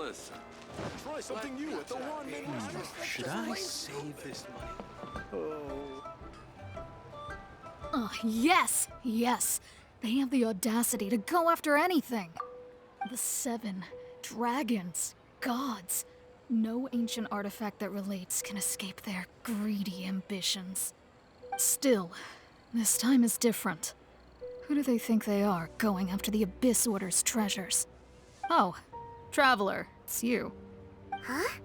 Listen. Try something new at the ramen restaurant. Should I save this money? Oh, yes! Yes! They have the audacity to go after anything! The 7 dragons, gods. No ancient artifact that relates can escape their greedy ambitions. Still, this time is different. Who do they think they are, going after the Abyss Order's treasures? Oh, Traveler, it's you. Huh?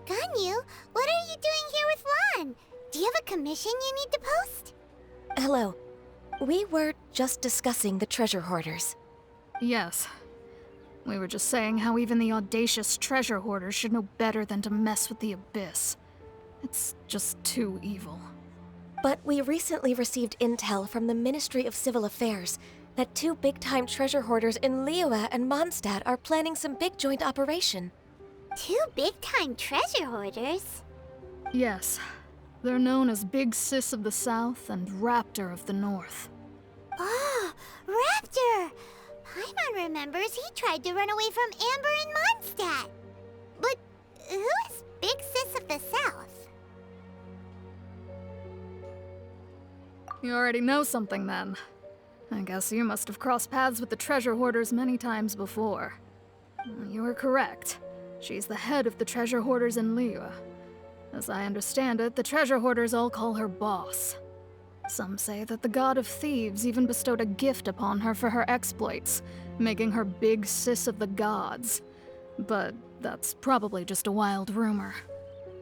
Ganyu, what are you doing here with Lan? Do you have a commission you need to post? Hello. We were just discussing the treasure hoarders. Yes. We were just saying how even the audacious treasure hoarders should know better than to mess with the Abyss. It's just too evil. But we recently received intel from the Ministry of Civil Affairs that 2 big-time treasure hoarders in Liyue and Mondstadt are planning some big joint operation. 2 big-time treasure hoarders? Yes. They're known as Big Sis of the South and Raptor of the North. Oh, Raptor! Paimon remembers he tried to run away from Amber in Mondstadt. But who is Big Sis of the South? You already know something then. I guess you must have crossed paths with the treasure hoarders many times before. You were correct. She's the head of the treasure hoarders in Liyue. As I understand it, the treasure hoarders all call her boss. Some say that the god of thieves even bestowed a gift upon her for her exploits, making her Big Sis of the gods. But that's probably just a wild rumor.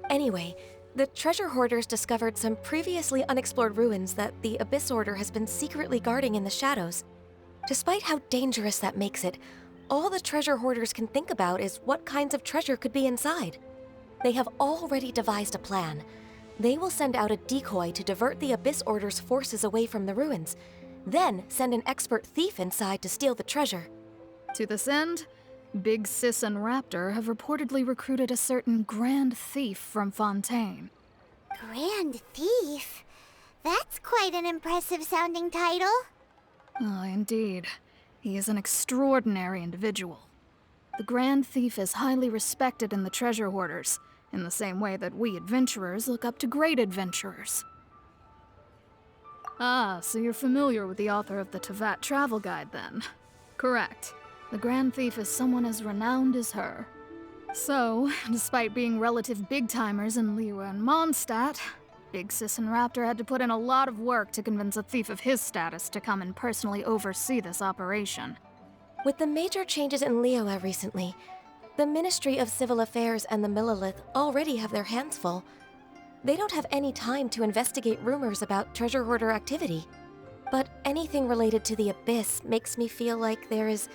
Anyway, the treasure hoarders discovered some previously unexplored ruins that the Abyss Order has been secretly guarding in the shadows. Despite how dangerous that makes it, all the treasure hoarders can think about is what kinds of treasure could be inside. They have already devised a plan. They will send out a decoy to divert the Abyss Order's forces away from the ruins, then send an expert thief inside to steal the treasure. To this end, Big Sis and Raptor have reportedly recruited a certain Grand Thief from Fontaine. Grand Thief? That's quite an impressive sounding title. Oh, indeed. He is an extraordinary individual. The Grand Thief is highly respected in the treasure hoarders, in the same way that we adventurers look up to great adventurers. Ah, so you're familiar with the author of the Tevat Travel Guide, then? Correct. The Grand Thief is someone as renowned as her. So, despite being relative big-timers in Liyue and Mondstadt, Big Sis and Raptor had to put in a lot of work to convince a thief of his status to come and personally oversee this operation. With the major changes in Liyue recently, the Ministry of Civil Affairs and the Millelith already have their hands full. They don't have any time to investigate rumors about treasure hoarder activity. But anything related to the Abyss makes me feel like there is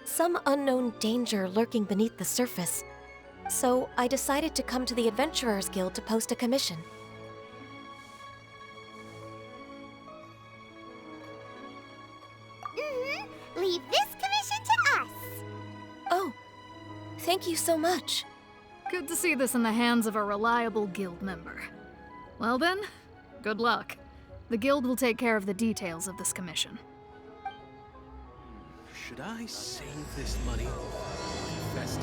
some unknown danger lurking beneath the surface. So I decided to come to the Adventurers Guild to post a commission. Leave this commission to us. Oh, thank you so much. Good to see this in the hands of a reliable guild member. Well then, good luck. The guild will take care of the details of this commission. Should I save this money? Invest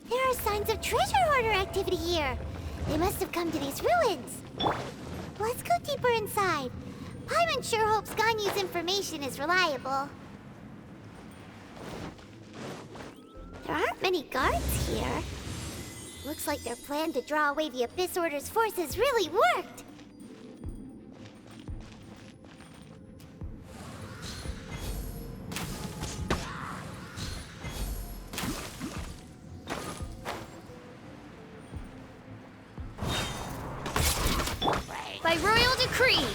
There are signs of treasure hoarder activity here. They must have come to these ruins. Let's go deeper inside. Paimon sure hopes Ganyu's information is reliable. There aren't many guards here. Looks like their plan to draw away the Abyss Order's forces really worked. By royal decree!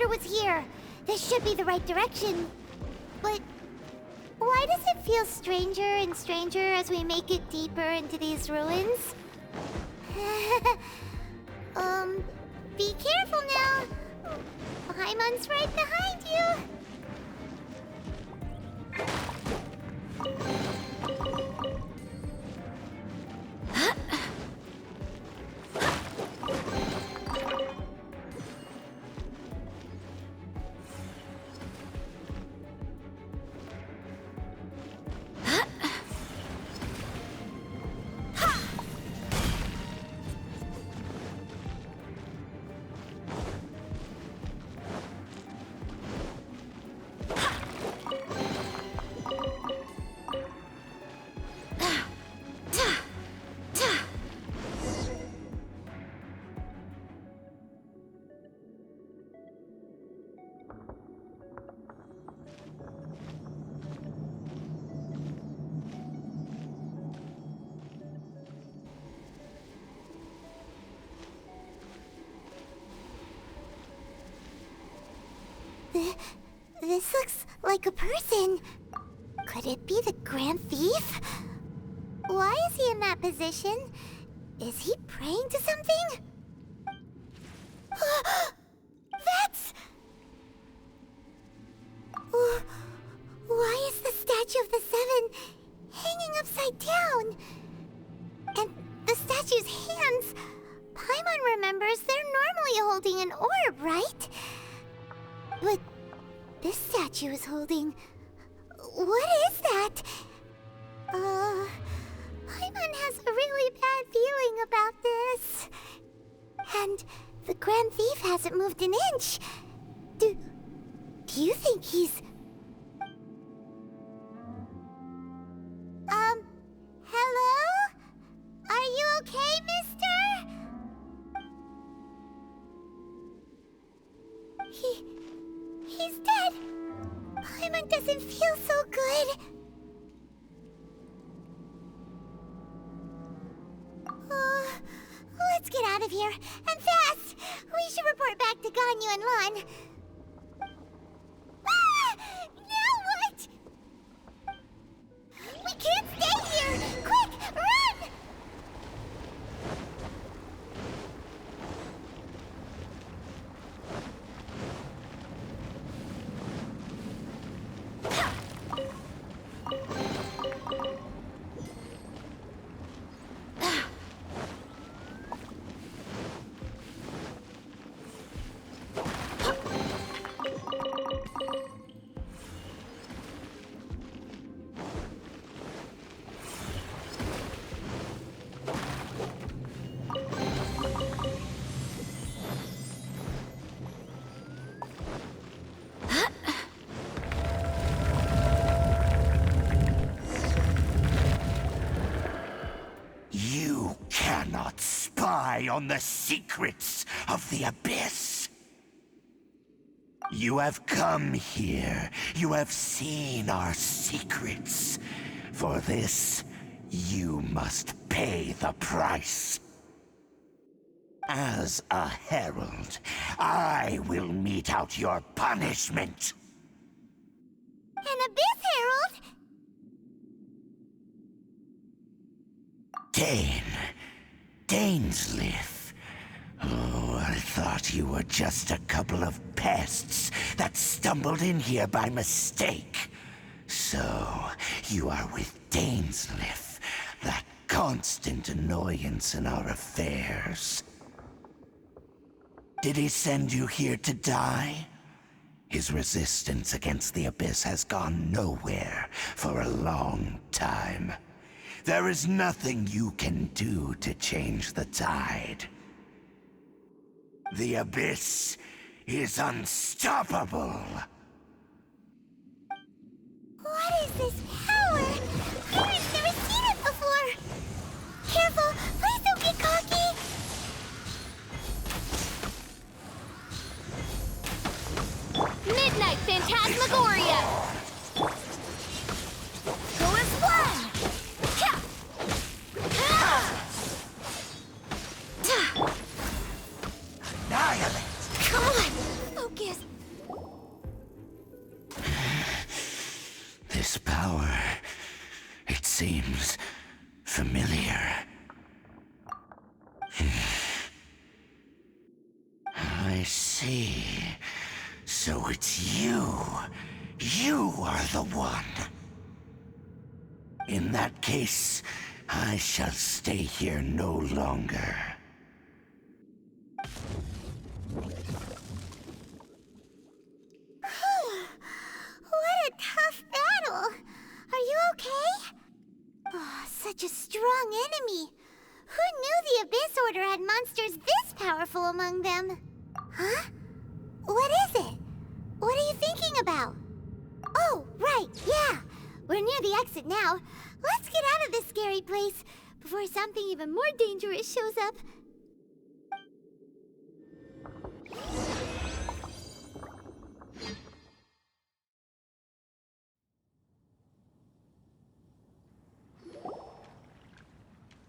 Was here. This should be the right direction. But why does it feel stranger and stranger as we make it deeper into these ruins? Be careful now. Paimon's right behind you. This looks like a person. Could it be the Grand Thief? Why is he in that position? Is he praying to something? That's... Why is the statue of the Seven hanging upside down? And the statue's hands... Paimon remembers they're normally holding an orb, right? But this statue is holding... What is that? Paimon has a really bad feeling about this. And the Grand Thief hasn't moved an inch. Do you think he's... Hello? Are you okay, mister? He's dead. Paimon doesn't feel so good. Let's get out of here, and fast! We should report back to Ganyu and Lon. Ah! Now what? We can't stay here! Quick, run! On the secrets of the Abyss. You have come here. You have seen our secrets. For this, you must pay the price. As a herald, I will mete out your punishment. An Abyss Herald? Dane, Dainsleif. Oh, I thought you were just a couple of pests that stumbled in here by mistake. So, you are with Dainsleif, that constant annoyance in our affairs. Did he send you here to die? His resistance against the Abyss has gone nowhere for a long time. There is nothing you can do to change the tide. The Abyss is unstoppable. What is this power? I've never seen it before. Careful, please don't get cocky. Midnight Phantasmagoria! Go as one! Annihilate! Come on, focus. This power, it seems familiar. I see. So it's you. You are the one. In that case, I shall stay here no longer. What a tough battle. Are you okay? Oh, such a strong enemy. Who knew the Abyss Order had monsters this powerful among them? Huh? What is it? What are you thinking about? Oh, right, yeah. We're near the exit now. Let's get out of this scary place before something even more dangerous shows up.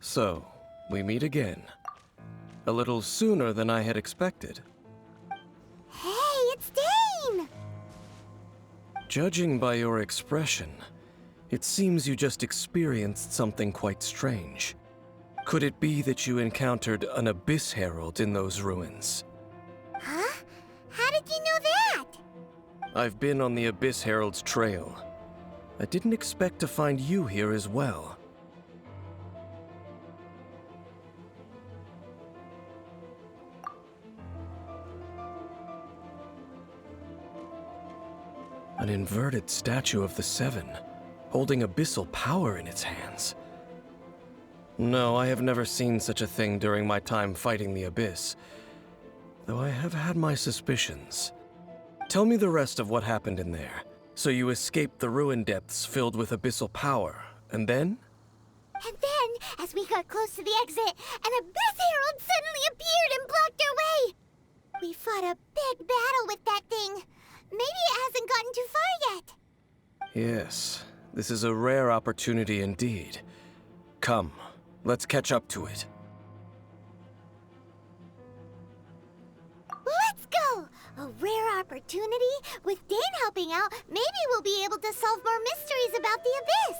So, we meet again. A little sooner than I had expected. Hey, it's Dane! Judging by your expression, it seems you just experienced something quite strange. Could it be that you encountered an Abyss Herald in those ruins? Huh? How did you know that? I've been on the Abyss Herald's trail. I didn't expect to find you here as well. An inverted statue of the Seven, holding abyssal power in its hands. No, I have never seen such a thing during my time fighting the Abyss, though I have had my suspicions. Tell me the rest of what happened in there. So you escaped the ruin depths filled with abyssal power, and then? And then, as we got close to the exit, an Abyss Herald suddenly appeared and blocked our way! We fought a big battle with that thing. Maybe it hasn't gotten too far yet. Yes, this is a rare opportunity indeed. Come, let's catch up to it. Let's go! A rare opportunity? With Dane helping out, maybe we'll be able to solve more mysteries about the Abyss.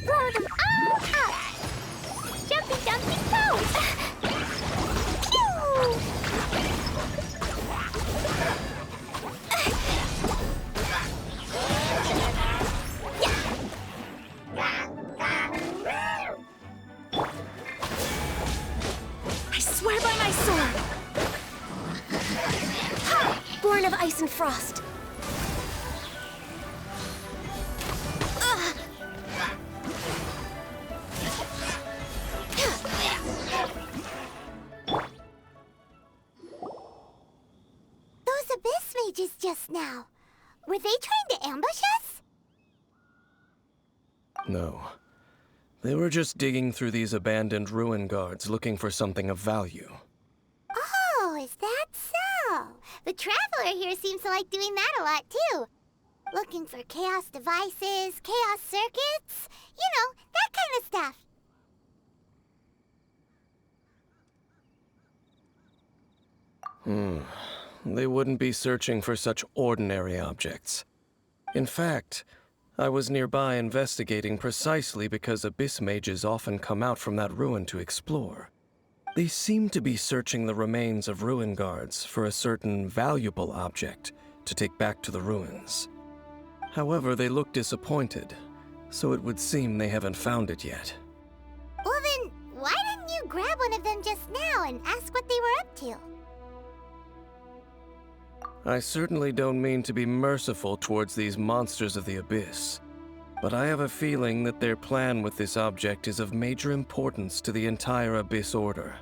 Blow them all up! Jumpy, jumpy, pose! Pew! I swear by my sword! Ha! Born of ice and frost. Those Abyss mages just now. Were they trying to ambush us? No. They were just digging through these abandoned ruin guards looking for something of value. Oh, is that so? The Traveler here seems to like doing that a lot, too. Looking for chaos devices, chaos circuits, you know, that kind of stuff. They wouldn't be searching for such ordinary objects. In fact, I was nearby investigating precisely because abyss mages often come out from that ruin to explore. They seem to be searching the remains of ruin guards for a certain valuable object to take back to the ruins. However, they look disappointed, so it would seem they haven't found it yet. Well then, why didn't you grab one of them just now and ask what they were up to? I certainly don't mean to be merciful towards these monsters of the abyss, but I have a feeling that their plan with this object is of major importance to the entire Abyss Order.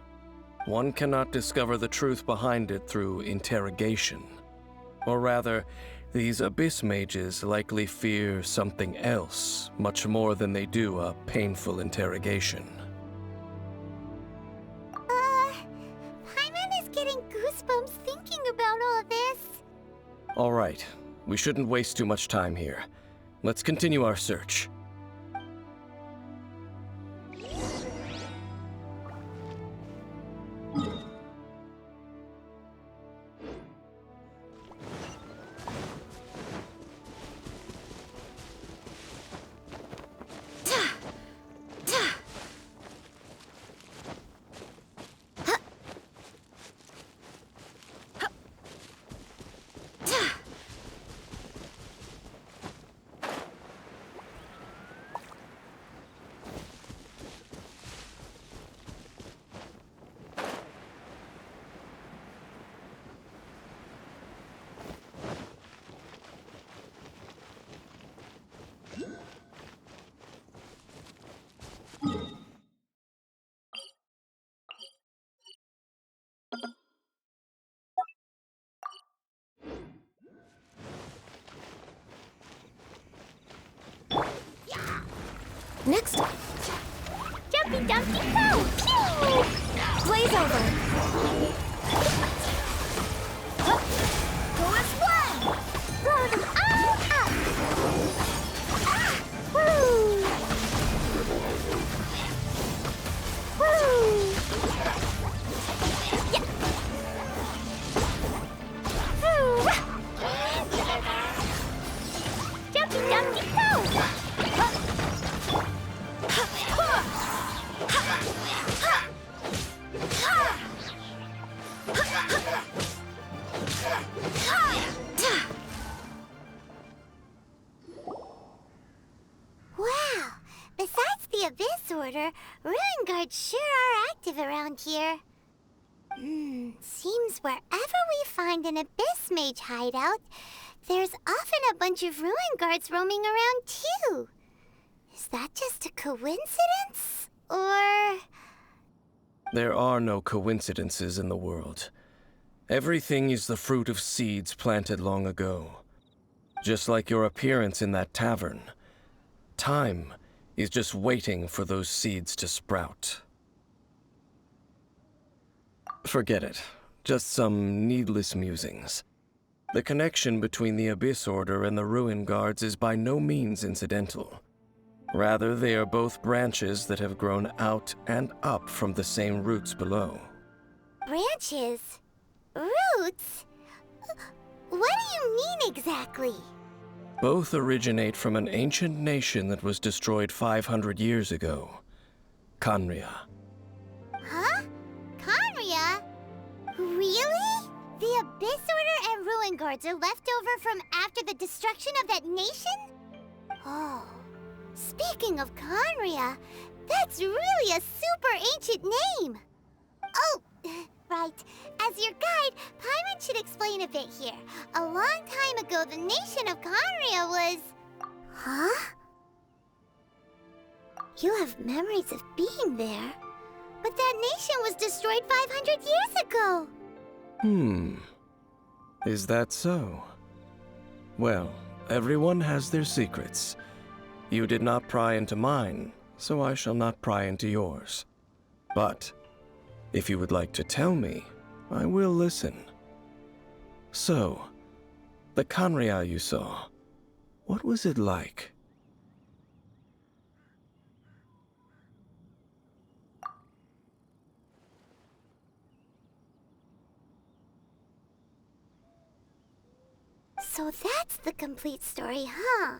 One cannot discover the truth behind it through interrogation. Or rather, these Abyss mages likely fear something else much more than they do a painful interrogation. Paimon is getting goosebumps thinking about all this. All right, we shouldn't waste too much time here. Let's continue our search. Next, Jumpy Dumpty Go! Pew! blaze over. Go as one! Blow them all up! Ah! Woo! Woo! Yeah! Woo! Jumpy Dumpty Go! Wow! Besides the Abyss Order, Ruin Guards sure are active around here. Seems wherever we find an Abyss Mage hideout, there's often a bunch of Ruin Guards roaming around too. Is that just a coincidence? Or... There are no coincidences in the world. Everything is the fruit of seeds planted long ago. Just like your appearance in that tavern. Time is just waiting for those seeds to sprout. Forget it. Just some needless musings. The connection between the Abyss Order and the Ruin Guards is by no means incidental. Rather, they are both branches that have grown out and up from the same roots below. branches? Roots? What do you mean exactly? Both originate from an ancient nation that was destroyed 500 years ago. Khaenri'ah. Huh? Khaenri'ah? Really? The Abyss Order and Ruin Guards are left over from after the destruction of that nation? Oh, speaking of Khaenri'ah, that's really a super ancient name. Oh, right. As your guide, Paimon should explain a bit here. A long time ago, the nation of Khaenri'ah was... Huh? You have memories of being there. But that nation was destroyed 500 years ago. Is that so? Well, everyone has their secrets. You did not pry into mine, so I shall not pry into yours. But if you would like to tell me, I will listen. So, the Kanria you saw, what was it like? So that's the complete story, huh?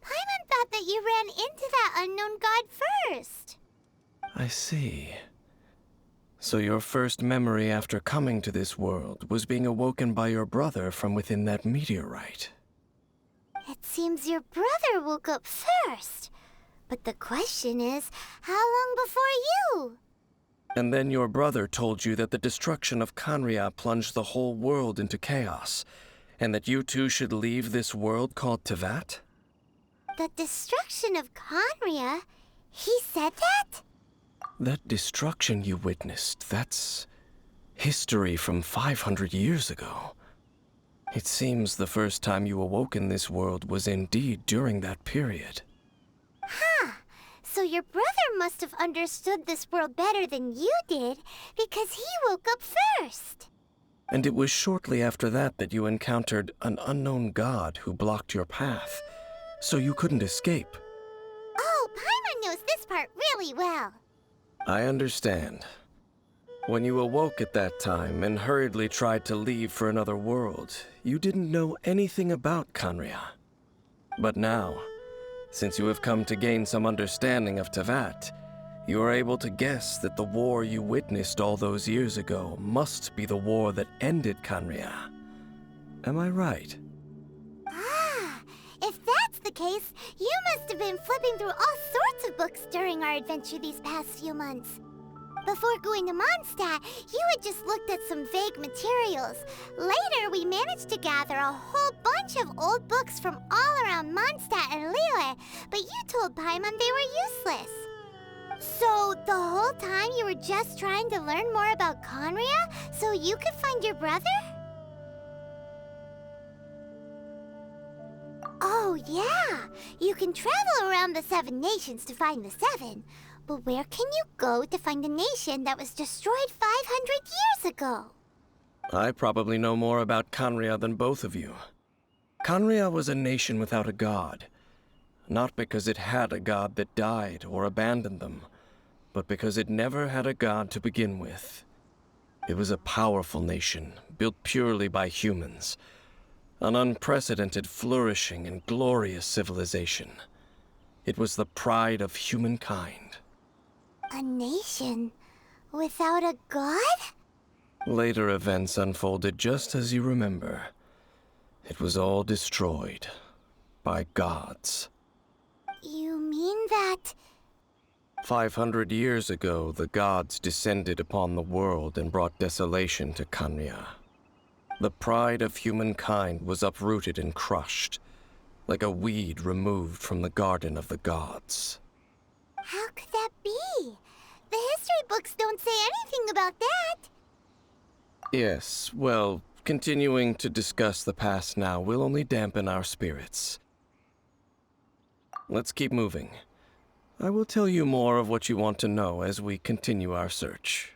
Paimon thought that you ran into that unknown god first. I see. So your first memory after coming to this world was being awoken by your brother from within that meteorite. It seems your brother woke up first. But the question is, how long before you? And then your brother told you that the destruction of Kanria plunged the whole world into chaos, and that you two should leave this world called Tevat? The destruction of Conria? He said that? That destruction you witnessed, that's history from 500 years ago. It seems the first time you awoke in this world was indeed during that period. Huh. So your brother must have understood this world better than you did, because he woke up first. And it was shortly after that that you encountered an unknown god who blocked your path, so you couldn't escape. Oh, Paimon knows this part really well. I understand. When you awoke at that time and hurriedly tried to leave for another world, you didn't know anything about Kanria. But now, since you have come to gain some understanding of Tevat, you are able to guess that the war you witnessed all those years ago must be the war that ended Kanria. Am I right? Ah, if that's the case, you must have been flipping through all sorts of books during our adventure these past few months. Before going to Mondstadt, you had just looked at some vague materials. Later, we managed to gather a whole bunch of old books from all around Mondstadt and Liyue, but you told Paimon they were useless. So, the whole time you were just trying to learn more about Conria so you could find your brother? Oh, yeah! You can travel around the 7 nations to find the 7. But where can you go to find a nation that was destroyed 500 years ago? I probably know more about Kanria than both of you. Kanria was a nation without a god. Not because it had a god that died or abandoned them, but because it never had a god to begin with. It was a powerful nation, built purely by humans. An unprecedented, flourishing, and glorious civilization. It was the pride of humankind. A nation without a god? Later events unfolded just as you remember. It was all destroyed by gods. You mean that... 500 years ago, the gods descended upon the world and brought desolation to Kanria. The pride of humankind was uprooted and crushed, like a weed removed from the garden of the gods. How could that be? The history books don't say anything about that. Yes, well, continuing to discuss the past now will only dampen our spirits. Let's keep moving. I will tell you more of what you want to know as we continue our search.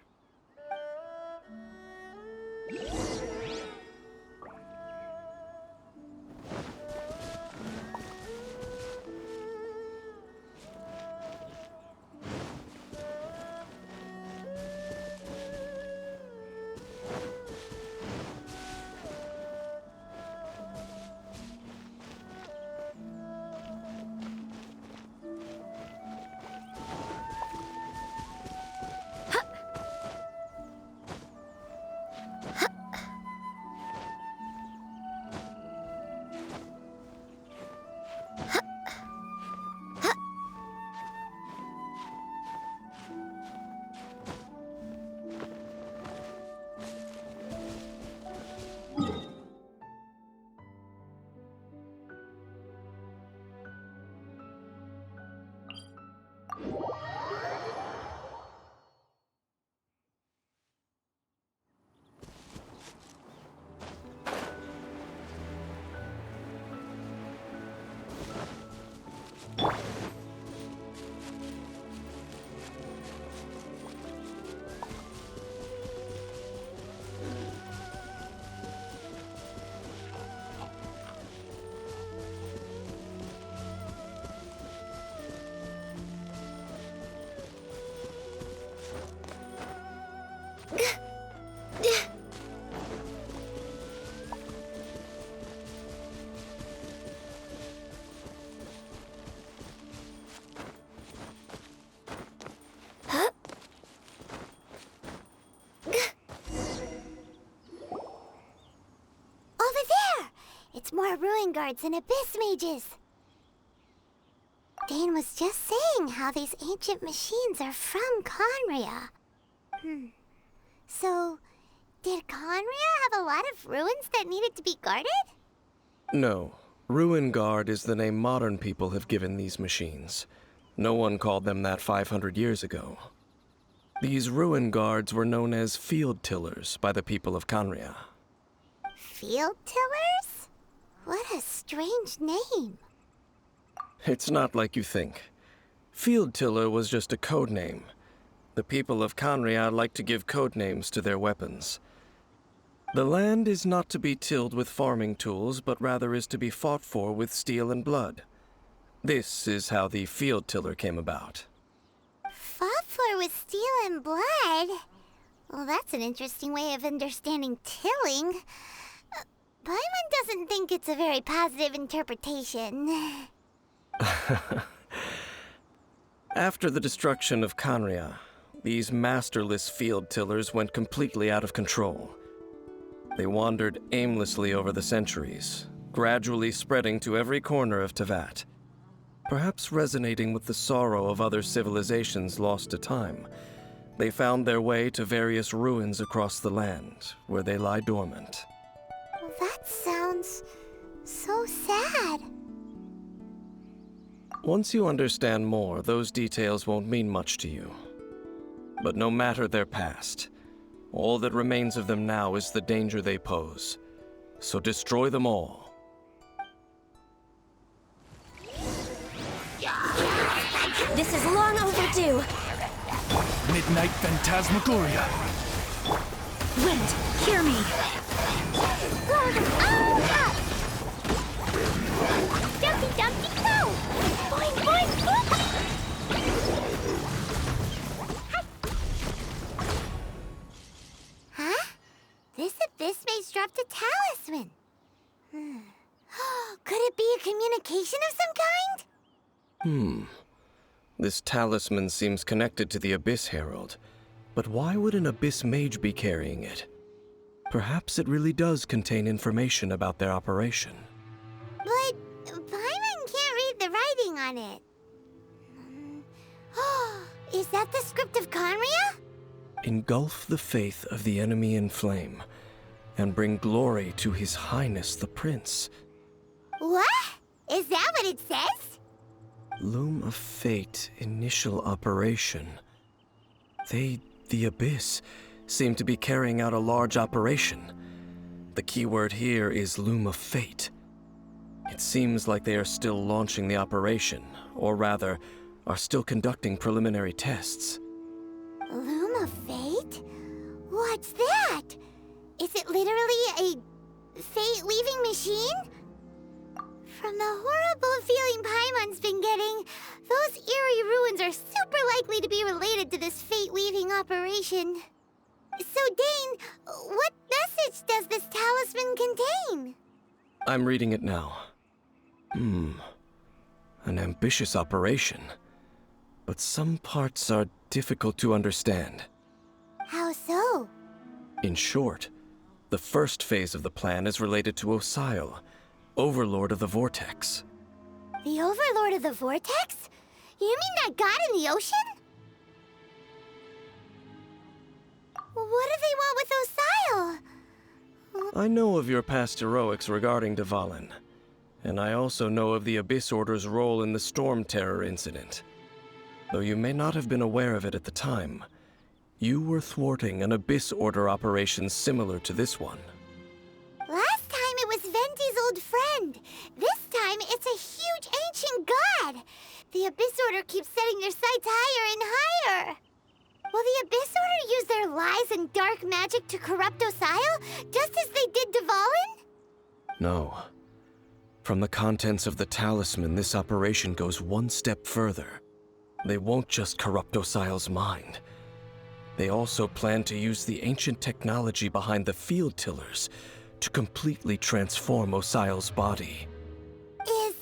It's more ruin guards and abyss mages. Dane was just saying how these ancient machines are from Conria. So, did Conria have a lot of ruins that needed to be guarded? No. Ruin Guard is the name modern people have given these machines. No one called them that 500 years ago. These ruin guards were known as field tillers by the people of Conria. Field tillers? What a strange name. It's not like you think. Field tiller was just a code name. The people of Conria like to give code names to their weapons. The land is not to be tilled with farming tools, but rather is to be fought for with steel and blood. This is how the field tiller came about. Fought for with steel and blood? Well, that's an interesting way of understanding tilling. Paimon doesn't think it's a very positive interpretation. After the destruction of Conria, these masterless field tillers went completely out of control. They wandered aimlessly over the centuries, gradually spreading to every corner of Teyvat. Perhaps resonating with the sorrow of other civilizations lost to time, they found their way to various ruins across the land, where they lie dormant. That sounds so sad. Once you understand more, those details won't mean much to you. But no matter their past, all that remains of them now is the danger they pose. So destroy them all. This is long overdue. Midnight Phantasmagoria. Wind, hear me. Dumpty Dumpty Go! Boing Boing Boing! Huh? This abyss mage dropped a talisman. Could it be a communication of some kind? This talisman seems connected to the Abyss Herald. But why would an Abyss Mage be carrying it? Perhaps it really does contain information about their operation. But Paimon can't read the writing on it. Is that the script of Conria? Engulf the faith of the enemy in flame, and bring glory to His Highness the Prince. What? Is that what it says? Loom of Fate, initial operation. They, the Abyss, seem to be carrying out a large operation. The keyword here is Loom of Fate. It seems like they are still launching the operation, or rather, are still conducting preliminary tests. Loom of Fate? What's that? Is it literally a fate-weaving machine? From the horrible feeling Paimon's been getting, those eerie ruins are super likely to be related to this fate-weaving operation. So, Dane, what message does this talisman contain? I'm reading it now. An ambitious operation. But some parts are difficult to understand. How so? In short, the first phase of the plan is related to Osile, Overlord of the Vortex. The Overlord of the Vortex? You mean that god in the ocean? What do they want with Osile? I know of your past heroics regarding Dvalin, and I also know of the Abyss Order's role in the Storm Terror incident. Though you may not have been aware of it at the time, you were thwarting an Abyss Order operation similar to this one. Last time it was Venti's old friend. This time it's a huge ancient god. The Abyss Order keeps setting their sights higher and higher. Will the Abyss Order use their lies and dark magic to corrupt Osile, just as they did Dvalin? No. From the contents of the talisman, this operation goes one step further. They won't just corrupt Osile's mind. They also plan to use the ancient technology behind the field tillers to completely transform Osile's body. Is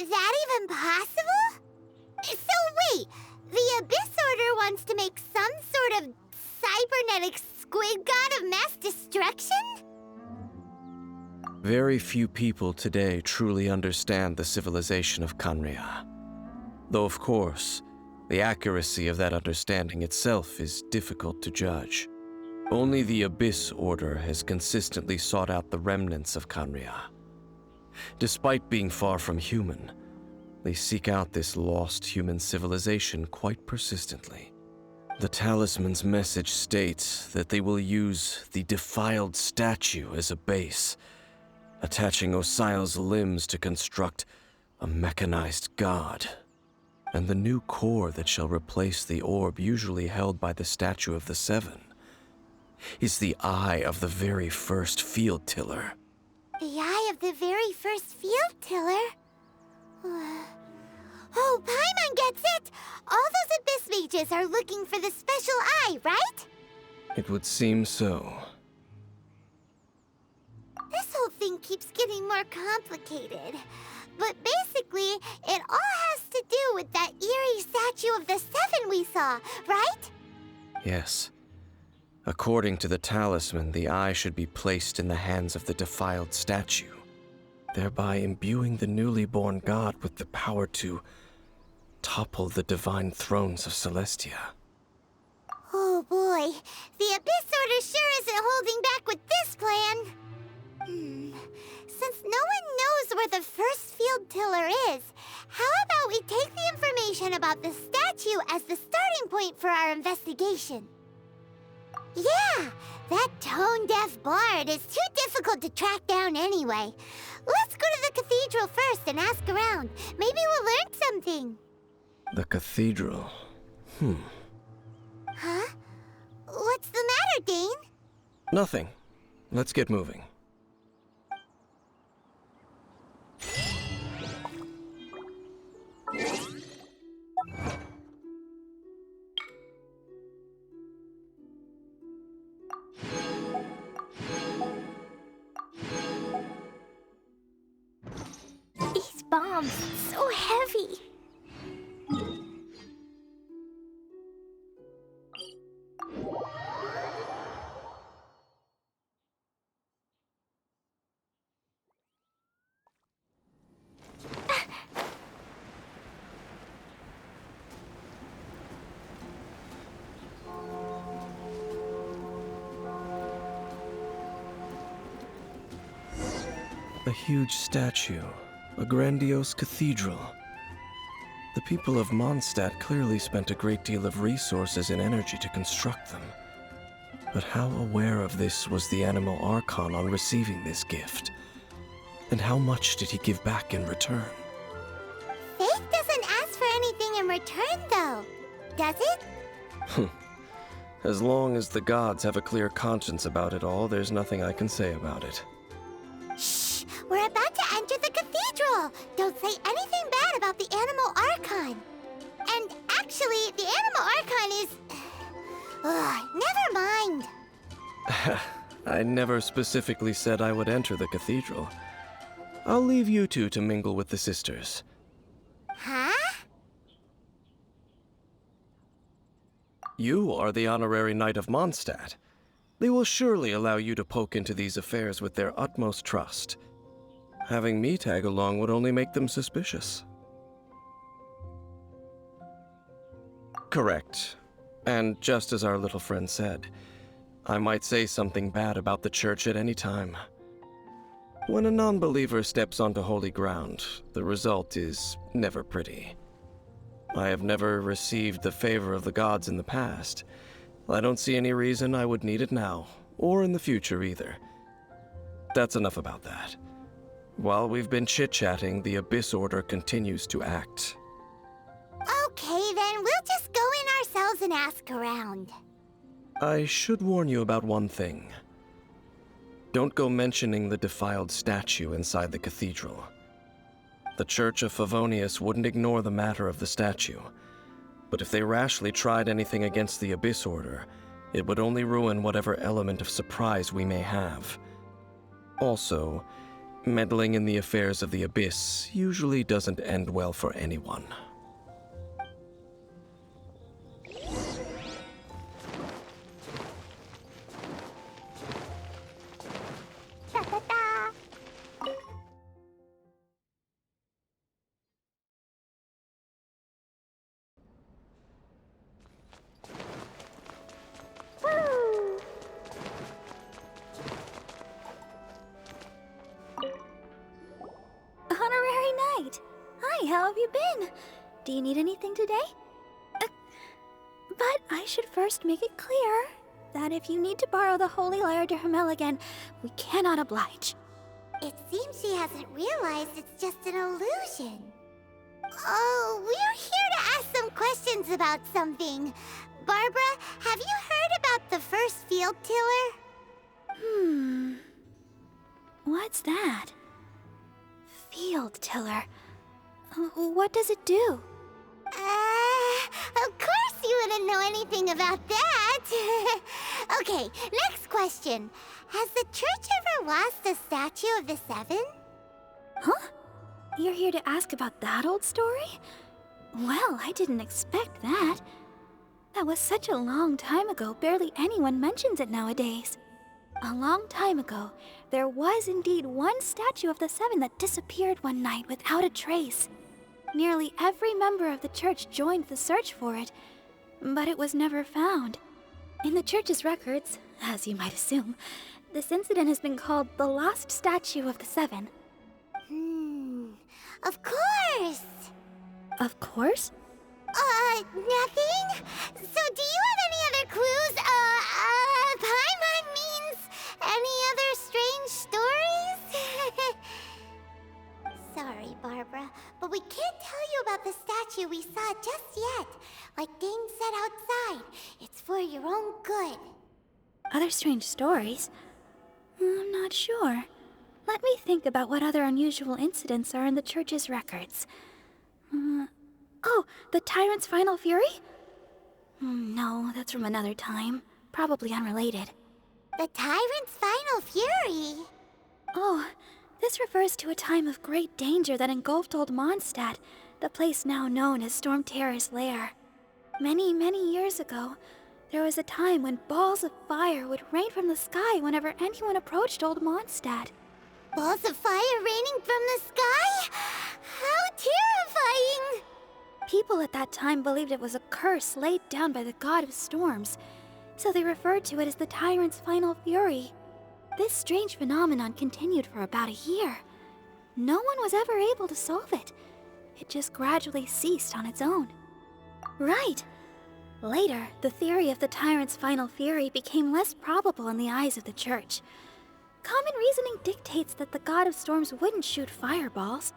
that even possible? So wait, the Abyss Order wants to make some sort of cybernetic squid god of mass destruction? Very few people today truly understand the civilization of Kanria. Though, of course, the accuracy of that understanding itself is difficult to judge. Only the Abyss Order has consistently sought out the remnants of Kanria. Despite being far from human, they seek out this lost human civilization quite persistently. The talisman's message states that they will use the defiled statue as a base, attaching Osial's limbs to construct a mechanized god. And the new core that shall replace the orb usually held by the Statue of the Seven is the eye of the very first field tiller. The eye of the very first field tiller? Oh, Paimon gets it! All those Abyss mages are looking for the special eye, right? It would seem so. This whole thing keeps getting more complicated. But basically, it all has to do with that eerie Statue of the Seven we saw, right? Yes. According to the talisman, the eye should be placed in the hands of the defiled statue, thereby imbuing the newly born god with the power to topple the divine thrones of Celestia. Oh boy, the Abyss Order sure isn't holding back with this plan. Since no one knows where the first field tiller is, how about we take the information about the statue as the starting point for our investigation? Yeah, that tone-deaf bard is too difficult to track down anyway. Let's go to the cathedral first and ask around. Maybe we'll learn something. The cathedral. Huh? What's the matter, Dane? Nothing. Let's get moving. These bombs, so heavy. A huge statue, a grandiose cathedral. The people of Mondstadt clearly spent a great deal of resources and energy to construct them. But how aware of this was the Animal Archon on receiving this gift? And how much did he give back in return? Faith doesn't ask for anything in return, though, does it? As long as the gods have a clear conscience about it all, there's nothing I can say about it. Shh! We're about to enter the cathedral! Don't say anything bad about the Animal Archon. And actually, the Animal Archon is... never mind. I never specifically said I would enter the cathedral. I'll leave you two to mingle with the sisters. Huh? You are the honorary knight of Mondstadt. They will surely allow you to poke into these affairs with their utmost trust. Having me tag along would only make them suspicious. Correct. And just as our little friend said, I might say something bad about the church at any time. When a non-believer steps onto holy ground, the result is never pretty. I have never received the favor of the gods in the past. I don't see any reason I would need it now, or in the future either. That's enough about that. While we've been chit-chatting, the Abyss Order continues to act. Okay, then we'll just go in ourselves and ask around. I should warn you about one thing. Don't go mentioning the defiled statue inside the cathedral. The Church of Favonius wouldn't ignore the matter of the statue, but if they rashly tried anything against the Abyss Order, it would only ruin whatever element of surprise we may have. Also, meddling in the affairs of the Abyss usually doesn't end well for anyone. Da-da-da. right. Hi, how have you been? Do you need anything today? But I should first make it clear that if you need to borrow the Holy Lyre de Hermel again, we cannot oblige. It seems she hasn't realized it's just an illusion. Oh, we're here to ask some questions about something. Barbara, have you heard about the first field tiller? What's that? Field tiller. What does it do? Of course you wouldn't know anything about that. Okay, next question. Has the church ever lost a statue of the Seven? Huh? You're here to ask about that old story? Well, I didn't expect that. That was such a long time ago, barely anyone mentions it nowadays. A long time ago, there was indeed one statue of the Seven that disappeared one night without a trace. Nearly every member of the church joined the search for it, but it was never found. In the church's records, as you might assume, this incident has been called the Lost Statue of the Seven. Of course! Of course? Nothing? So do you have any other clues? Paimon means any other strange stories? Sorry, Barbara, but we can't tell you about the statue we saw just yet. Like Dane said outside, it's for your own good. Other strange stories? I'm not sure. Let me think about what other unusual incidents are in the church's records. Oh, the Tyrant's Final Fury? No, that's from another time. Probably unrelated. The Tyrant's Final Fury? Oh, this refers to a time of great danger that engulfed Old Mondstadt, the place now known as Storm Terror's lair. Many, many years ago, there was a time when balls of fire would rain from the sky whenever anyone approached Old Mondstadt. Balls of fire raining from the sky? How terrifying! People at that time believed it was a curse laid down by the god of storms, so they referred to it as the Tyrant's Final Fury. This strange phenomenon continued for about a year. No one was ever able to solve it. It just gradually ceased on its own. Right. Later, the theory of the Tyrant's Final Fury became less probable in the eyes of the church. Common reasoning dictates that the god of storms wouldn't shoot fireballs.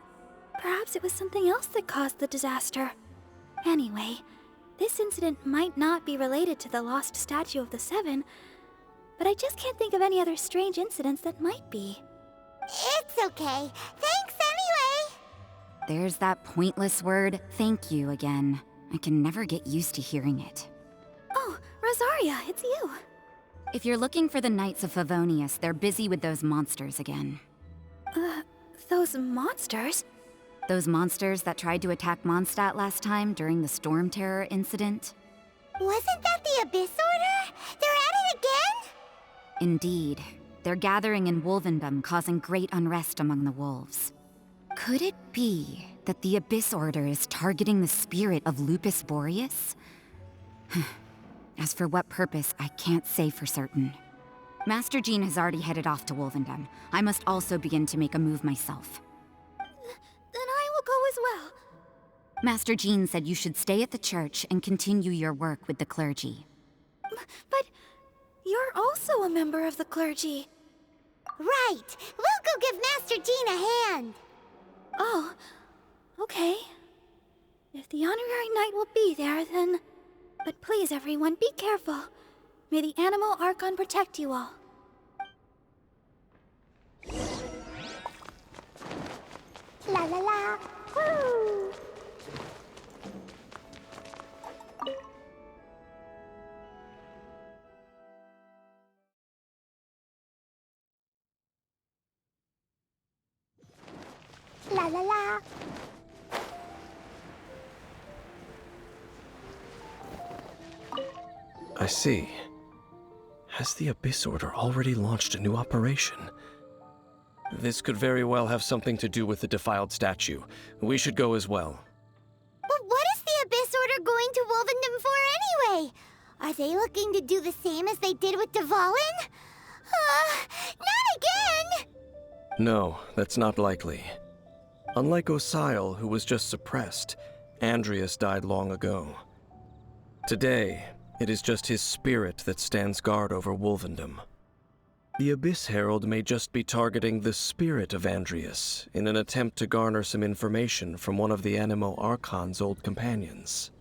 Perhaps it was something else that caused the disaster. Anyway, this incident might not be related to the lost statue of the Seven, but I just can't think of any other strange incidents that might be. It's okay. Thanks anyway! There's that pointless word, thank you, again. I can never get used to hearing it. Oh, Rosaria, it's you. If you're looking for the Knights of Favonius, they're busy with those monsters again. Those monsters? Those monsters that tried to attack Mondstadt last time during the Storm Terror incident? Wasn't that the Abyss Order? They're at it again? Indeed. They're gathering in Wolvendom, causing great unrest among the wolves. Could it be that the Abyss Order is targeting the spirit of Lupus Boreas? As for what purpose, I can't say for certain. Master Jean has already headed off to Wolvendom. I must also begin to make a move myself. Then I will go as well. Master Jean said you should stay at the church and continue your work with the clergy. But you're also a member of the clergy. Right! We'll go give Master Jean a hand! Oh, okay. If the honorary knight will be there, then... But please, everyone, be careful. May the Animal Archon protect you all. La la la! Woo! La la la! I see. Has the Abyss Order already launched a new operation? This could very well have something to do with the defiled statue. We should go as well. But what is the Abyss Order going to Wolvendom for anyway? Are they looking to do the same as they did with Dvalin? Not again! No, that's not likely. Unlike Osial, who was just suppressed, Andreas died long ago. Today, it is just his spirit that stands guard over Wolvendom. The Abyss Herald may just be targeting the spirit of Andreas in an attempt to garner some information from one of the Animo Archon's old companions.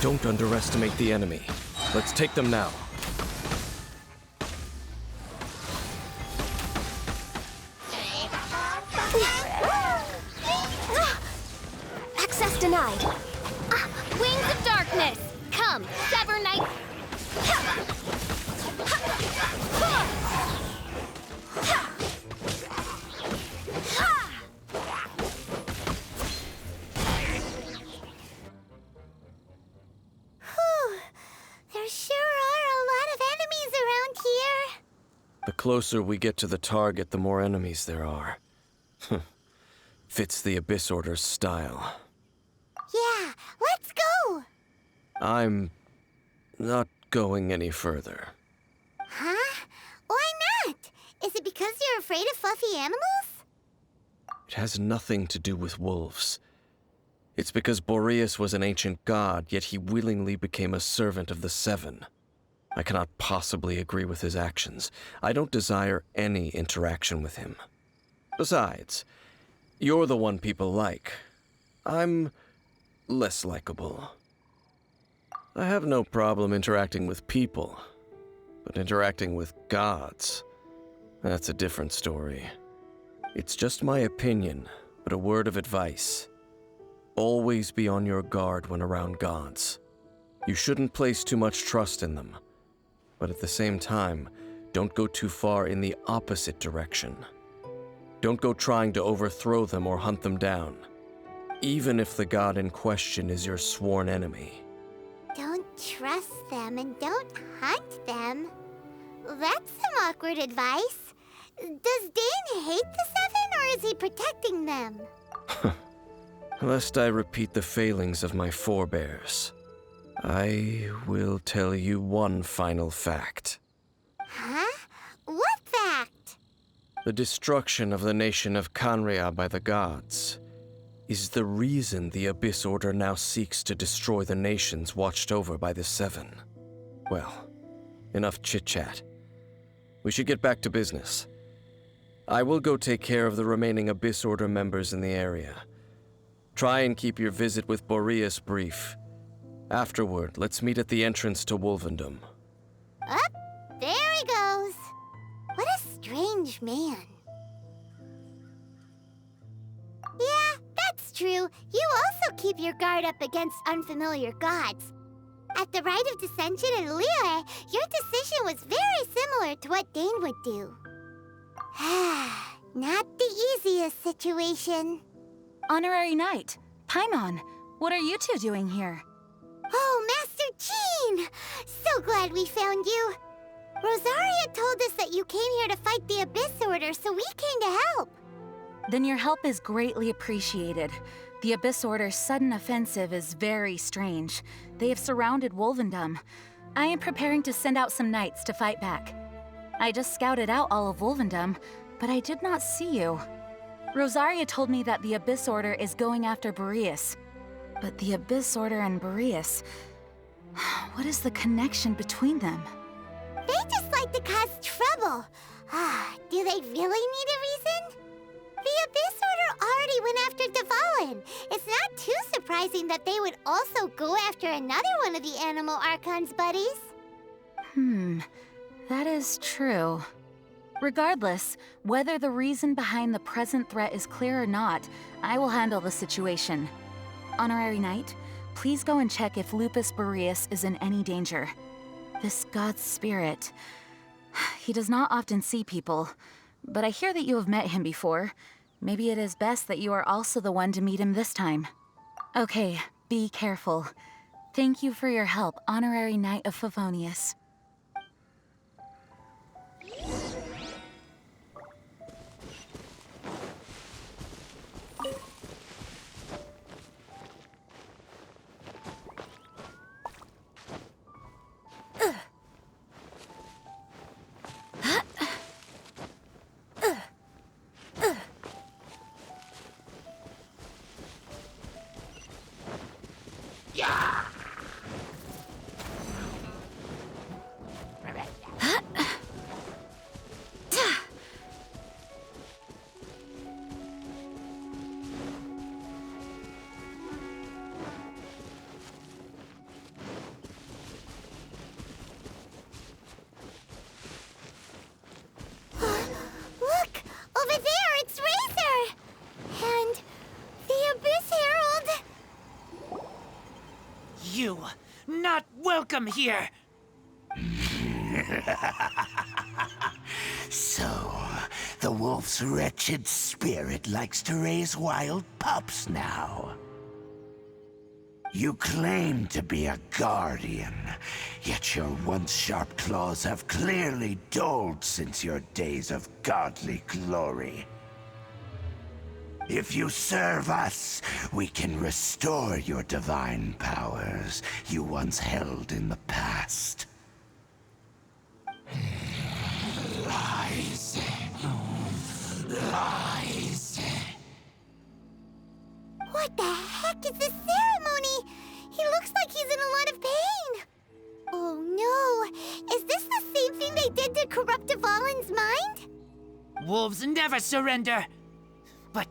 Don't underestimate the enemy. Let's take them now. Access denied. Wings of darkness! Come, sever night. There sure are a lot of enemies around here. The closer we get to the target, the more enemies there are. Fits the Abyss Order's style. Yeah, let's go! I'm not going any further. Huh? Why not? Is it because you're afraid of fluffy animals? It has nothing to do with wolves. It's because Boreas was an ancient god, yet he willingly became a servant of the Seven. I cannot possibly agree with his actions. I don't desire any interaction with him. Besides, you're the one people like. I'm less likable. I have no problem interacting with people, but interacting with gods, that's a different story. It's just my opinion, but a word of advice. Always be on your guard when around gods. You shouldn't place too much trust in them, but at the same time, don't go too far in the opposite direction. Don't go trying to overthrow them or hunt them down, even if the god in question is your sworn enemy. Don't trust them and don't hunt them. That's some awkward advice. Does Dane hate the Seven, or is he protecting them? Lest I repeat the failings of my forebears, I will tell you one final fact. Huh? What fact? The destruction of the nation of Canria by the gods is the reason the Abyss Order now seeks to destroy the nations watched over by the Seven. Well, enough chit-chat. We should get back to business. I will go take care of the remaining Abyss Order members in the area. Try and keep your visit with Boreas brief. Afterward, let's meet at the entrance to Wolvendom. Up, there he goes. What a strange man. Yeah, that's true. You also keep your guard up against unfamiliar gods. At the Rite of Dissension in Liyue, your decision was very similar to what Dane would do. Not the easiest situation. Honorary Knight, Paimon, what are you two doing here? Oh, Master Jean! So glad we found you. Rosaria told us that you came here to fight the Abyss Order, so we came to help. Then your help is greatly appreciated. The Abyss Order's sudden offensive is very strange. They have surrounded Wolvendom. I am preparing to send out some knights to fight back. I just scouted out all of Wolvendom, but I did not see you. Rosaria told me that the Abyss Order is going after Boreas. But the Abyss Order and Boreas... what is the connection between them? They just like to cause trouble. Do they really need a reason? The Abyss Order already went after Dvalin. It's not too surprising that they would also go after another one of the Animo Archon's buddies. That is true. Regardless, whether the reason behind the present threat is clear or not, I will handle the situation. Honorary Knight, please go and check if Lupus Boreas is in any danger. This god's spirit... he does not often see people, but I hear that you have met him before. Maybe it is best that you are also the one to meet him this time. Okay, be careful. Thank you for your help, Honorary Knight of Favonius. Look! Over there, it's Razor! And the Abyss Herald! You, not welcome here! So, the wolf's wretched spirit likes to raise wild pups now. You claim to be a guardian, yet your once sharp claws have clearly dulled since your days of godly glory. If you serve us, we can restore your divine powers you once held in the past. Lies. Lies. What the heck is this ceremony? He looks like he's in a lot of pain. Oh no! Is this the same thing they did to corrupt Dvalin's mind? Wolves never surrender! But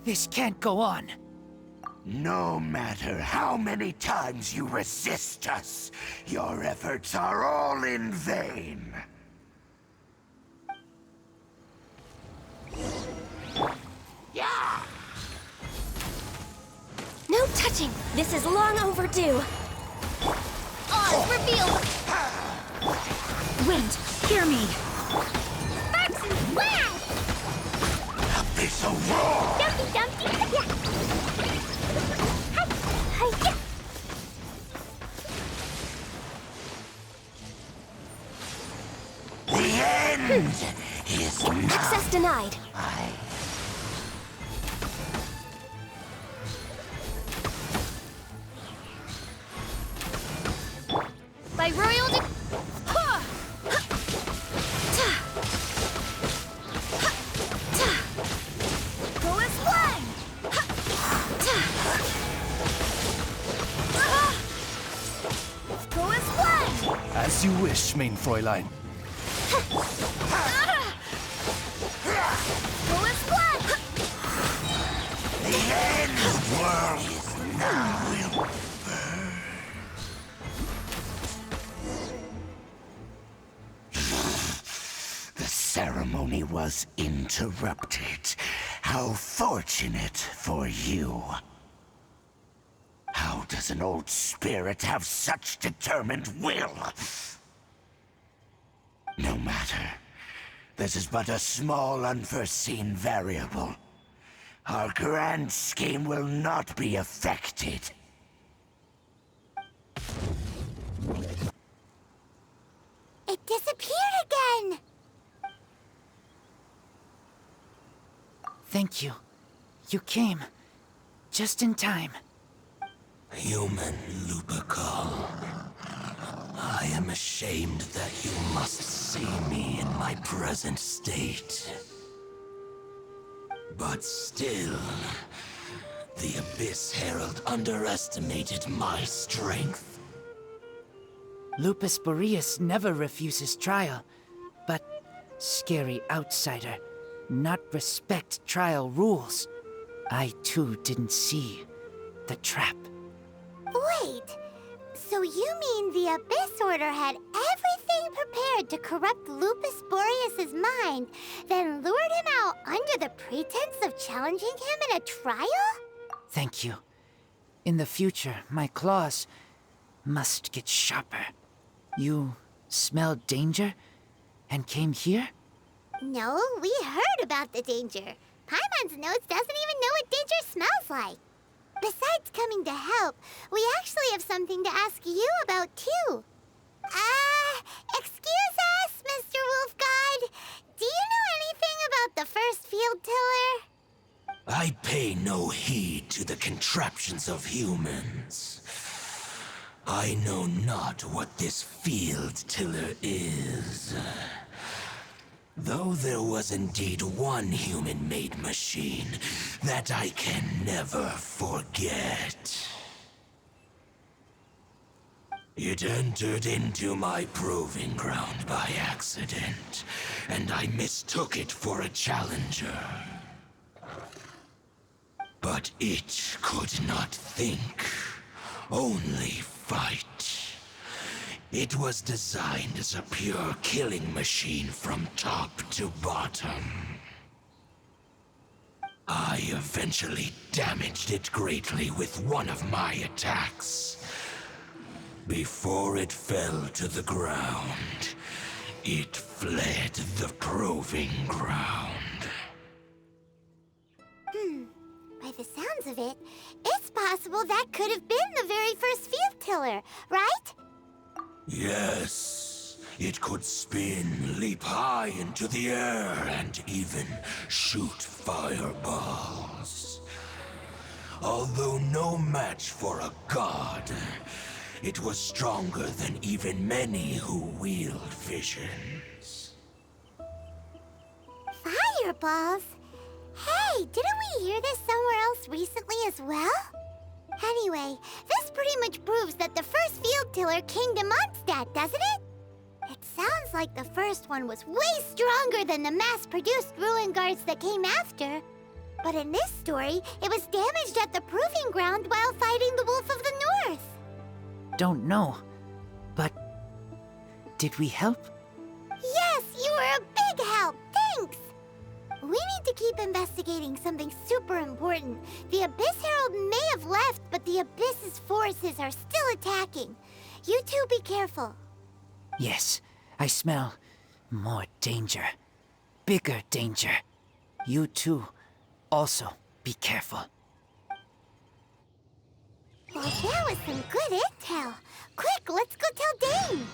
this can't go on. No matter how many times you resist us, your efforts are all in vain. No touching! This is long overdue! Oz, reveal! Wind, hear me! Sparks and flash! Abyssal roar! Dumpty dumpty! Yeah! Hi! Hi! The end is now. Access denied. By royal Go as planned! Go as planned! As you wish, main Fräulein. Go as planned! The end world is now. The ceremony was interrupted. How fortunate for you. How does an old spirit have such determined will? No matter. This is but a small unforeseen variable. Our grand scheme will not be affected. It disappeared again! Thank you. You came. Just in time. Human Lupercal. I am ashamed that you must see me in my present state. But still, the Abyss Herald underestimated my strength. Lupus Boreas never refuses trial, but scary outsider, not respect trial rules. I too didn't see the trap. Wait, so you mean the Abyss Order had everything prepared to corrupt Lupus Boreas' mind, then lured him out under the pretense of challenging him in a trial? Thank you. In the future, my claws must get sharper. You smelled danger and came here? No, we heard about the danger. Paimon's notes doesn't even know what danger smells like. Besides coming to help, we actually have something to ask you about, too. Excuse us, Mr. Wolf God. Do you know anything about the first field tiller? I pay no heed to the contraptions of humans. I know not what this field tiller is. Though there was indeed one human-made machine that I can never forget. It entered into my proving ground by accident, and I mistook it for a challenger. But it could not think, only fight. It was designed as a pure killing machine from top to bottom. I eventually damaged it greatly with one of my attacks. Before it fell to the ground, it fled the proving ground. By the sounds of it, it's possible that could have been the very first field tiller, right? Yes, it could spin, leap high into the air, and even shoot fireballs. Although no match for a god, it was stronger than even many who wield visions. Fireballs? Hey, didn't we hear this somewhere else recently as well? Anyway, this pretty much proves that the first field tiller came to Mondstadt, doesn't it? It sounds like the first one was way stronger than the mass-produced ruin guards that came after. But in this story, it was damaged at the proving ground while fighting the Wolf of the North. Don't know, but did we help? Yes, you were a big help. Thanks. We need to keep investigating something super important. The Abyss Herald may have left, but the Abyss's forces are still attacking. You two be careful. Yes, I smell more danger. Bigger danger. You too, also be careful. Well, that was some good intel. Quick, let's go tell Dane.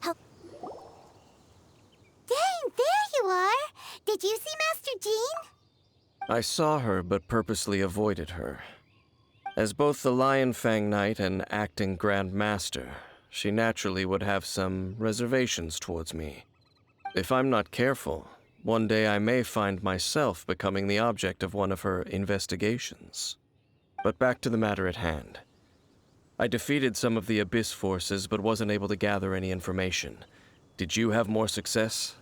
Oh. Dane, there you are. Did you see Master Jean? I saw her, but purposely avoided her. As both the Lion Fang Knight and acting Grand Master, she naturally would have some reservations towards me. If I'm not careful, one day I may find myself becoming the object of one of her investigations. But back to the matter at hand. I defeated some of the Abyss forces, but wasn't able to gather any information. Did you have more success?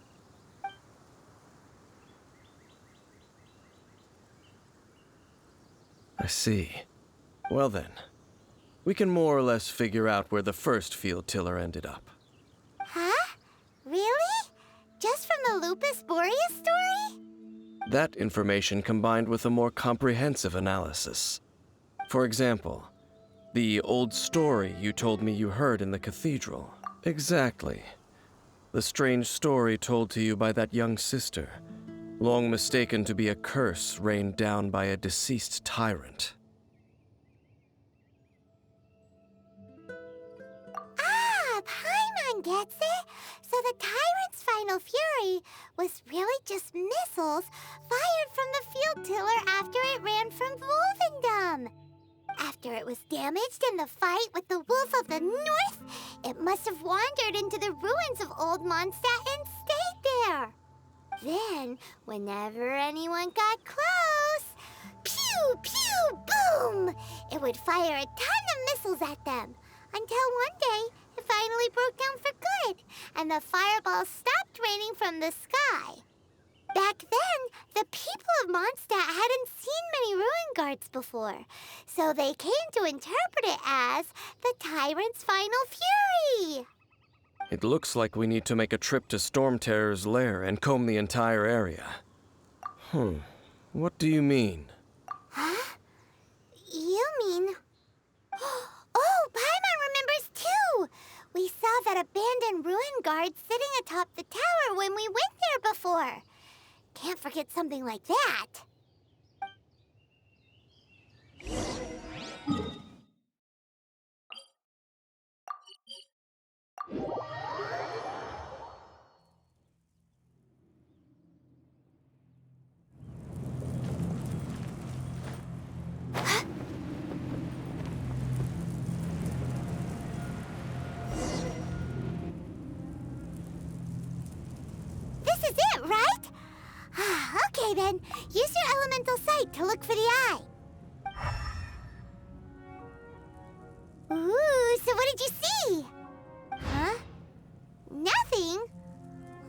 I see. Well then, we can more or less figure out where the first field tiller ended up. Huh? Really? Just from the Lupus Boreas story? That information combined with a more comprehensive analysis. For example, the old story you told me you heard in the cathedral. Exactly. The strange story told to you by that young sister, long mistaken to be a curse rained down by a deceased tyrant. Paimon gets it. So the tyrant's final fury was really just missiles fired from the field tiller after it ran from Wolvendom. After it was damaged in the fight with the Wolf of the North, it must have wandered into the ruins of Old Mondstadt and stayed there. Then, whenever anyone got close, pew, pew, boom! It would fire a ton of missiles at them, until one day it finally broke down for good, and the fireballs stopped raining from the sky. Back then, the people of Mondstadt hadn't seen many ruin guards before, so they came to interpret it as the tyrant's final fury. It looks like we need to make a trip to Storm Terror's lair and comb the entire area. What do you mean? Huh? You mean... Oh, Paimon remembers too! We saw that abandoned ruin guard sitting atop the tower when we went there before. Can't forget something like that. This is it, right? Okay then, use your elemental sight to look for the eye. Ooh, so what did you see? Huh? Nothing?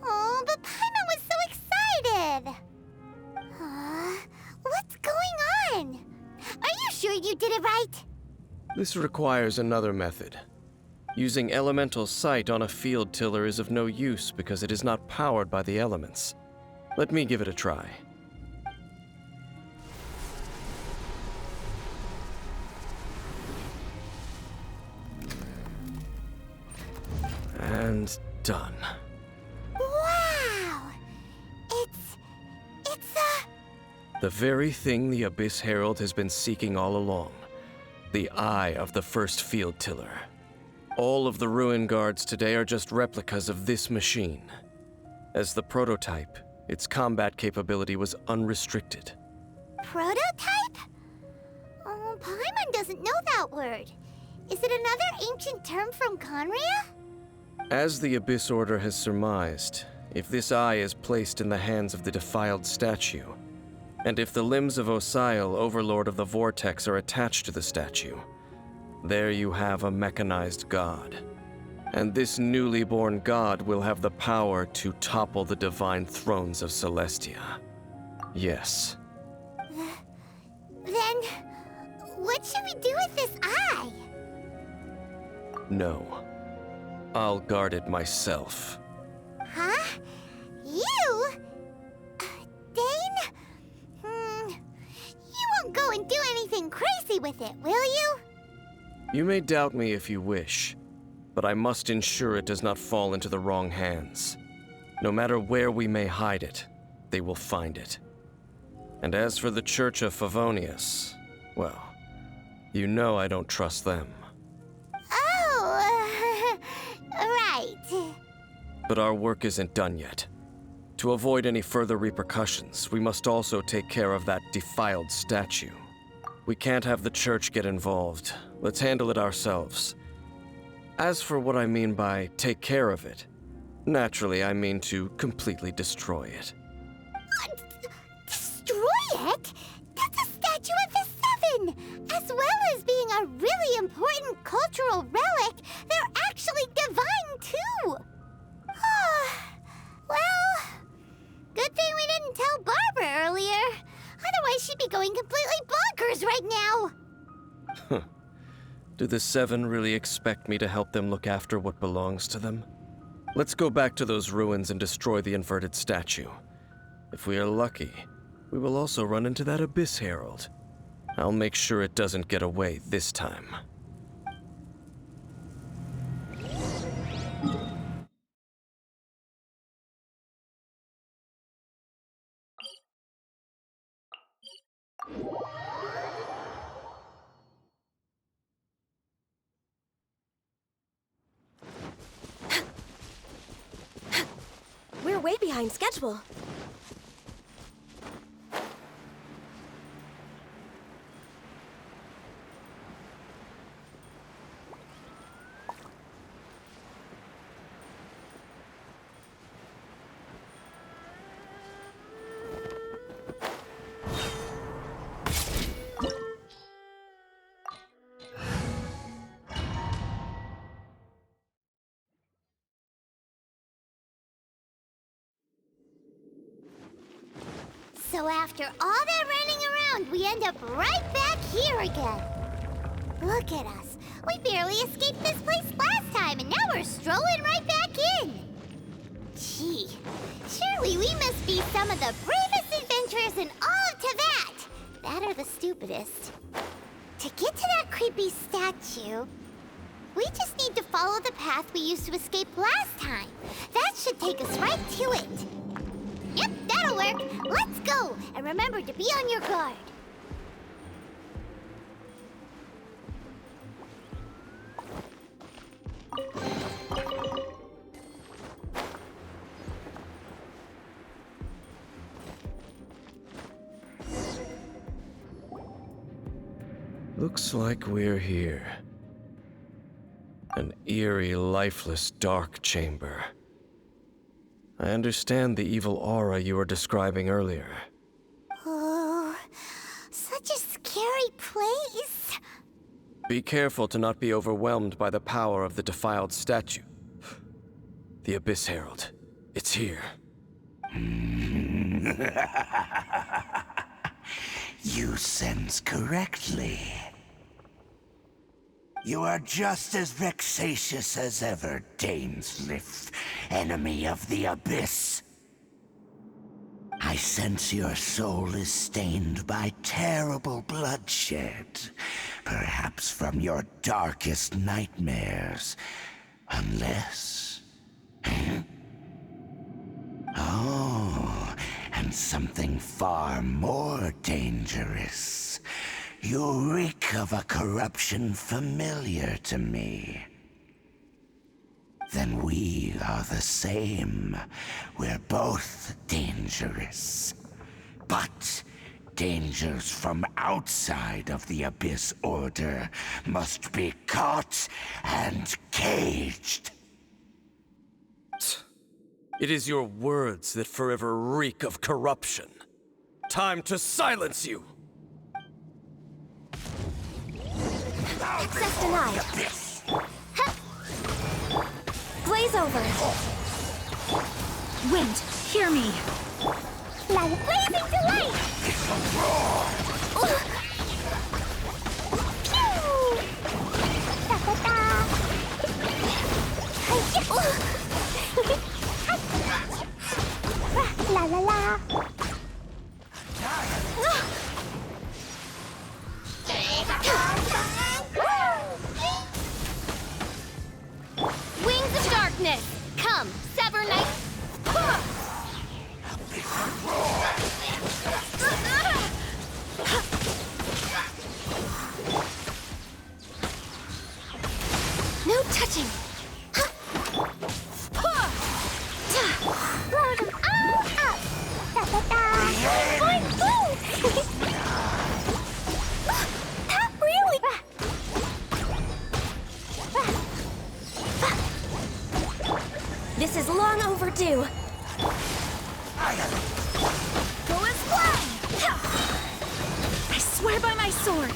Oh, but Paimon was so excited. What's going on? Are you sure you did it right? This requires another method. Using elemental sight on a field tiller is of no use because it is not powered by the elements. Let me give it a try. And done. Wow! It's The very thing the Abyss Herald has been seeking all along. The eye of the first field tiller. All of the ruin guards today are just replicas of this machine. As the prototype, its combat capability was unrestricted. prototype? Oh, Paimon doesn't know that word. Is it another ancient term from Conria? As the Abyss Order has surmised, if this eye is placed in the hands of the defiled statue, and if the limbs of Osial, Overlord of the Vortex, are attached to the statue, there you have a mechanized god. And this newly born god will have the power to topple the divine thrones of Celestia. Yes. Then, what should we do with this eye? No. I'll guard it myself. Huh? You? Dane? You won't go and do anything crazy with it, will you? You may doubt me if you wish, but I must ensure it does not fall into the wrong hands. No matter where we may hide it, they will find it. And as for the Church of Favonius, well, you know I don't trust them. Oh, right. But our work isn't done yet. To avoid any further repercussions, we must also take care of that defiled statue. We can't have the Church get involved. Let's handle it ourselves. As for what I mean by take care of it, naturally I mean to completely destroy it. Destroy it? That's a statue of the Seven! As well as being a really important cultural relic, they're actually divine too! Well, good thing we didn't tell Barbara earlier. Otherwise she'd be going completely bonkers right now! Do the Seven really expect me to help them look after what belongs to them? Let's go back to those ruins and destroy the inverted statue. If we are lucky, we will also run into that Abyss Herald. I'll make sure it doesn't get away this time. We're way behind schedule. So after all that running around, we end up right back here again. Look at us. We barely escaped this place last time, and now we're strolling right back in. Gee, surely we must be some of the bravest adventurers the stupidest. To get to that creepy statue, we just need to follow the path we used to escape last time. That should take us right to it. Yep, that'll work. Let's go, and remember to be on your guard. Looks like we're here. An eerie, lifeless, dark chamber. I understand the evil aura you were describing earlier. Oh, such a scary place. Be careful to not be overwhelmed by the power of the defiled statue. The Abyss Herald. It's here. You sense correctly. You are just as vexatious as ever, Dainsliff, enemy of the Abyss. I sense your soul is stained by terrible bloodshed, perhaps from your darkest nightmares, unless... Oh, and something far more dangerous. You reek of a corruption familiar to me. Then we are the same. We're both dangerous. But dangers from outside of the Abyss Order must be caught and caged. It is your words that forever reek of corruption. Time to silence you! Access denied. Blaze over. Wind, hear me. Like blazing delight! Pew! La la la! Wings of darkness! Come, sever night! No touching. Blow them all up! Da da da! Boing, boom! That really... This is long overdue. Go as fly! I swear by my sword!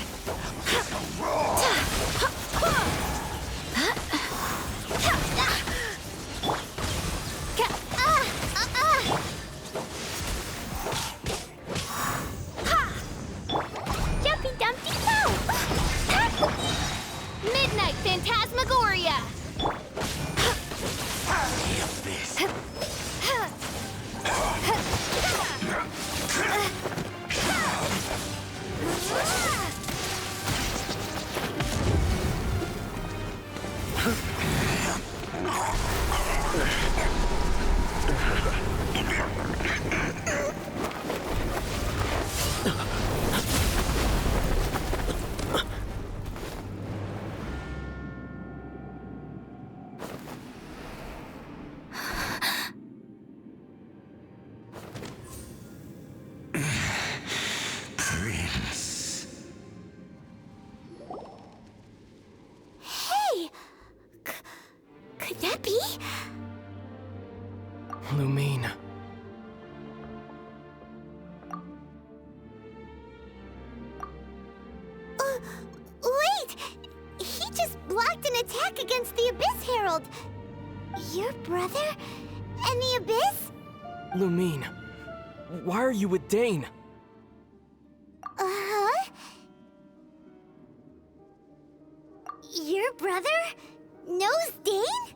Jumpy Dumpty Go! Midnight Phantasmagoria! The Abyss. Prince. Hey! Could that be? Lumine. Wait! He just blocked an attack against the Abyss Herald! Your brother? And the Abyss? Lumine. Why are you with Dane? Uh-huh? Your brother knows Dane?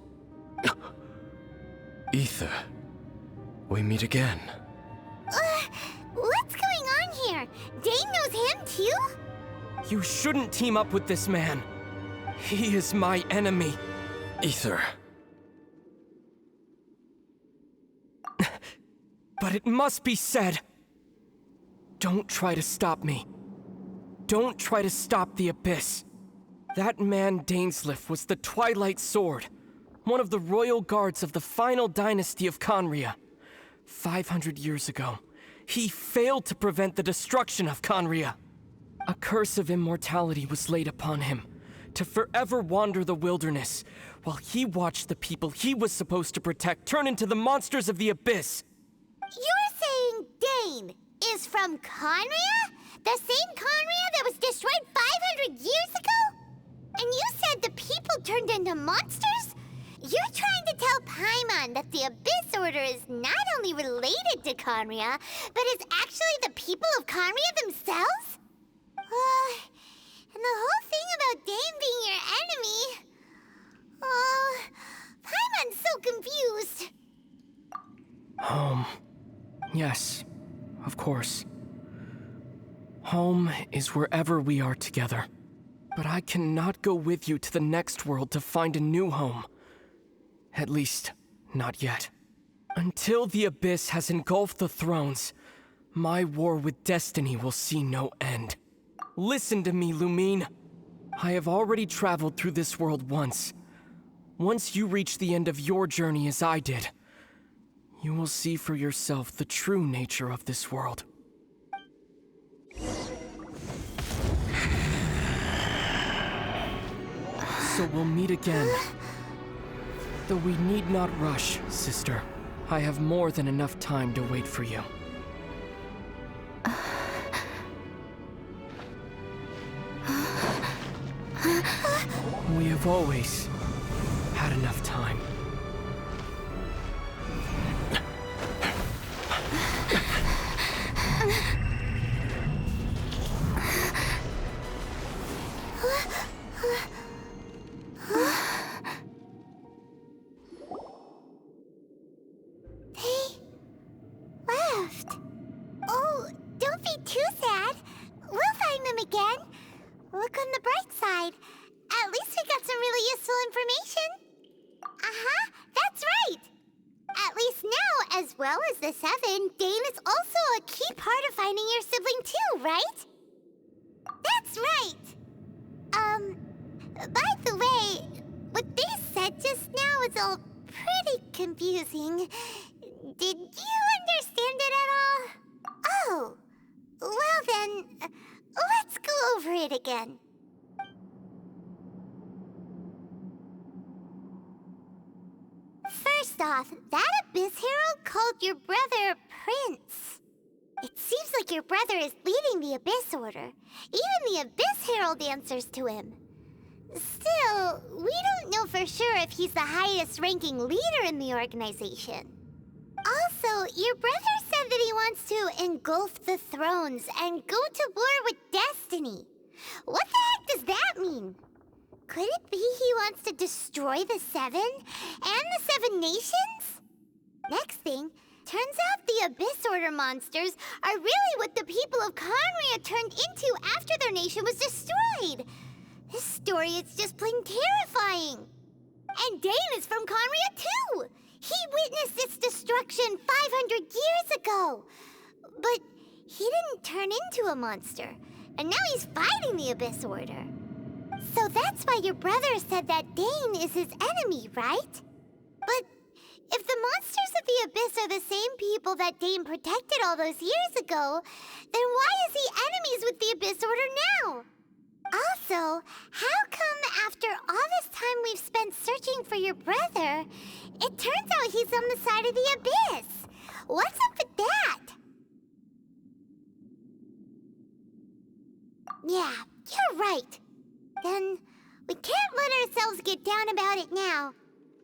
Ether. We meet again. What's going on here? Dane knows him too? You shouldn't team up with this man. He is my enemy. Ether. But it must be said. Don't try to stop me. Don't try to stop the Abyss. That man Dainsleif was the Twilight Sword, one of the royal guards of the final dynasty of Conria. 500 years ago, he failed to prevent the destruction of Conria. A curse of immortality was laid upon him, to forever wander the wilderness, while he watched the people he was supposed to protect turn into the monsters of the Abyss. You're saying Dane is from Conria? The same Conria that was destroyed 500 years ago? And you said the people turned into monsters? You're trying to tell Paimon that the Abyss Order is not only related to Conria, but is actually the people of Conria themselves? And the whole thing about Dane being your enemy... Paimon's so confused. Home. Yes, of course. Home is wherever we are together. But I cannot go with you to the next world to find a new home. At least, not yet. Until the Abyss has engulfed the thrones, my war with destiny will see no end. Listen to me, Lumine. I have already traveled through this world once. Once you reach the end of your journey as I did, you will see for yourself the true nature of this world. So we'll meet again. Though we need not rush, sister. I have more than enough time to wait for you. We have always had enough time. Did you understand it at all? Oh, well then, let's go over it again. First off, that Abyss Herald called your brother Prince. It seems like your brother is leading the Abyss Order. Even the Abyss Herald answers to him. Still, we don't know for sure if he's the highest-ranking leader in the organization. Also, your brother said that he wants to engulf the thrones and go to war with destiny. What the heck does that mean? Could it be he wants to destroy the Seven and the Seven Nations? Next thing, turns out the Abyss Order monsters are really what the people of Conria turned into after their nation was destroyed. This story is just plain terrifying. And Dane is from Conria too. He witnessed its destruction 500 years ago. But he didn't turn into a monster. And now he's fighting the Abyss Order. So that's why your brother said that Dane is his enemy, right? But if the monsters of the Abyss are the same people that Dane protected all those years ago, then why is he enemies with the Abyss Order now? Also, how come after all this time we've spent searching for your brother, it turns out he's on the side of the Abyss? What's up with that? Yeah, you're right. Then we can't let ourselves get down about it now.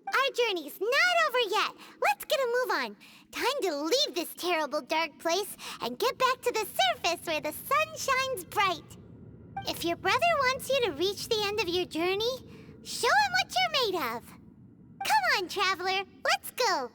Our journey's not over yet. Let's get a move on. Time to leave this terrible dark place and get back to the surface where the sun shines bright. If your brother wants you to reach the end of your journey, show him what you're made of. Come on, traveler, let's go.